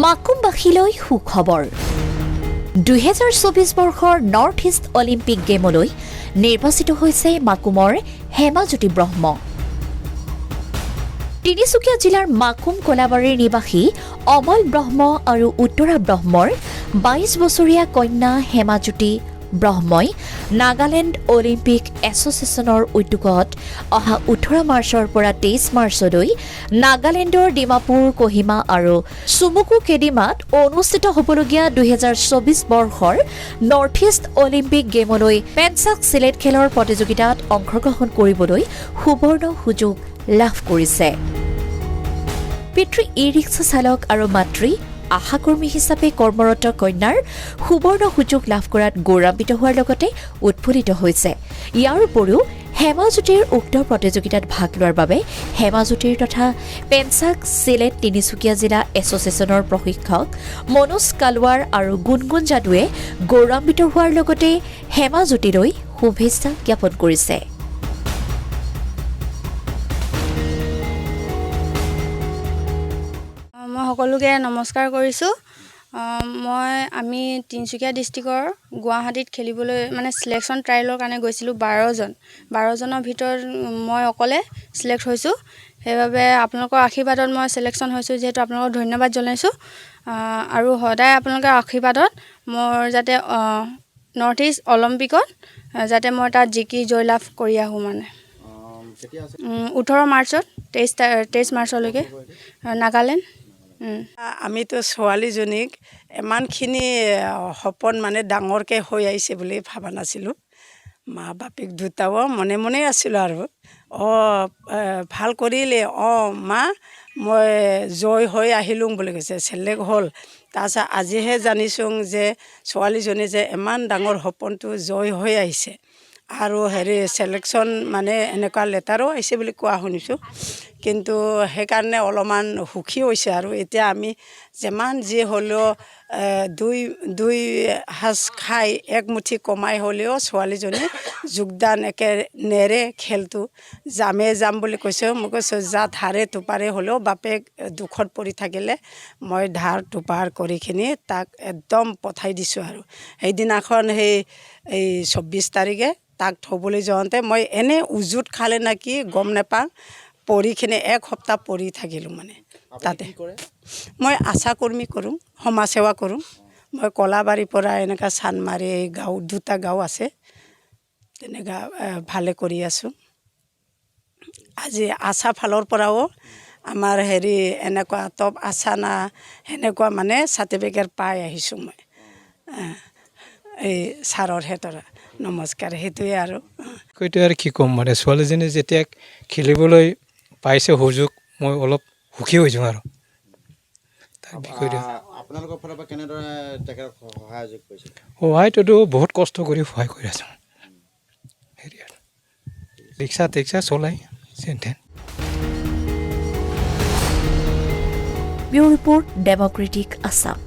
মাকুমবাসীলৈ সুখবৰ 2024 বৰ্ষৰ north east olympic গেমলৈ নিৰ্বাচিত হৈছে মাকুমৰ হেমাজ্যোতি ব্ৰহ্ম। তিনিচুকীয়া জিলাৰ মাকুম কলাবাৰীৰ নিবাসী অমল ব্ৰহ্ম আৰু উত্তৰা ব্ৰহ্মৰ 22 বছৰীয়া কন্যা হেমাজ্যোতি ব্ৰহ্মই নাগালেণ্ড অলিম্পিক এছ'চিয়েশ্যনৰ উদ্যোগত অহা 18 মাৰ্চৰ পৰা 23 মাৰ্চলৈ নাগালেণ্ডৰ ডিমাপুৰ কহিমা আৰু চুমুকু কেডিমাত অনুষ্ঠিত হ'বলগীয়া 2024 বৰ্ষৰ নৰ্থ ইষ্ট অলিম্পিক গেমলৈ পেঞ্চাক চিলেট খেলৰ প্ৰতিযোগিতাত অংশগ্ৰহণ কৰিবলৈ সুবৰ্ণ সুযোগ লাভ কৰিছে। পিতৃ ই ৰিক্সা চালক আৰু মাতৃ আশাকৰ্মী হিচাপে কৰ্মৰত কন্যাৰ সুবৰ্ণ সুযোগ লাভ কৰাত গৌৰৱান্বিত হোৱাৰ লগতে উৎফুল্লিত হৈছে। ইয়াৰ উপৰিও হেমাজ্যোতিৰ উক্ত প্ৰতিযোগিতাত ভাগ লোৱাৰ বাবে হেমাজ্যোতিৰ তথা পেঞ্চাক চিলেট তিনিচুকীয়া জিলা এছ'চিয়েশ্যনৰ প্ৰশিক্ষক মনোজ কালৱাৰ আৰু গুণগুণ যাদৱে গৌৰৱান্বিত হোৱাৰ লগতে হেমাজ্যোতিলৈ শুভেচ্ছা জ্ঞাপন কৰিছে। মই সকলোকে নমস্কাৰ কৰিছোঁ। আমি তিনিচুকীয়া ডিষ্ট্ৰিক্টৰ গুৱাহাটীত খেলিবলৈ চিলেকশ্যন ট্ৰায়েলৰ কাৰণে গৈছিলোঁ 12জনৰ ভিতৰত মই অকলে চিলেক্ট হৈছোঁ। সেইবাবে আপোনালোকৰ আশীৰ্বাদত মই চিলেকশ্যন হৈছোঁ, যিহেতু আপোনালোকক ধন্যবাদ জনাইছোঁ। আৰু সদায় আপোনালোকৰ আশীৰ্বাদত মোৰ যাতে নৰ্থ ইষ্ট অলিম্পিকত যাতে মই তাত জিকি জয়লাভ কৰি আহোঁ। 18 মাৰ্চত 23 মাৰ্চলৈকে নাগালেণ্ড। আমিতো ছোৱালীজনীক ইমানখিনি সপোন ডাঙৰকৈ হৈ আহিছে বুলি ভবা নাছিলোঁ। মা বাপেক দুটাও মনে মনে আছিলোঁ আৰু ভাল কৰিলে মা মই জয় হৈ আহিলোঁ বুলি কৈছে, চিলেক্ট হ'ল। তাৰপিছত আজিহে জানিছোঁ যে ছোৱালীজনী যে ইমান ডাঙৰ সপোনটো জয় হৈ আহিছে আৰু চিলেকশ্যন এনেকুৱা লেটাৰো আহিছে বুলি কোৱা শুনিছোঁ। কিন্তু সেইকাৰণে অলপমান সুখী হৈছে আৰু এতিয়া আমি যিমান যি হ'লেও দুই সাজ খাই একমুঠি কমাই হ'লেও ছোৱালীজনী যোগদান একে নেৰে খেলটো যাম বুলি কৈছে। মই কৈছোঁ যা ধাৰে টোপাৰে হ'লেও বাপেক দুখত পৰি থাকিলে মই ধাৰ টোপাৰ কৰিখিনি তাক একদম পঠাই দিছোঁ। আৰু সেইদিনাখন এই 24 তাৰিখে তাক থ'বলৈ যাওঁতে মই এনে উজুত খালে নেকি গম নাপাওঁ, পঢ়িখিনি এক সপ্তাহ পঢ়ি থাকিলোঁ। তাতে মই আশা কৰ্মী কৰোঁ, সমাজ সেৱা কৰোঁ। মই কলাবাৰীৰ পৰা এনেকুৱা চানমাৰী গাঁও 2টা গাঁও আছে, তেনেকুৱা ভালে কৰি আছোঁ। আজি আশা ফালৰ পৰাও আমাৰ এনেকুৱা টপ আশা না সেনেকুৱা চাৰ্টিফিকেট পাই আহিছোঁ। মই এই ছাৰৰ হেতৰা নমস্কাৰ, সেইটোৱে আৰু কি ক'ম ছোৱালীজনী যেতিয়া খেলিবলৈ পাইছে সুযোগ, মই অলপ সুখী হৈছোঁ। আৰু তাৰ বিষয়টো আপোনালোকৰ ফালৰ পৰা কেনেদৰে তেখেতক সহায় কৰিছে? সহায়টোতো বহুত কষ্ট কৰি সহায় কৰি আছোঁ। ৰিক্সা টিক্সা চলাই ব্যুৰ ৰিপৰ্ট ডেম'ক্ৰেটিক আছাম।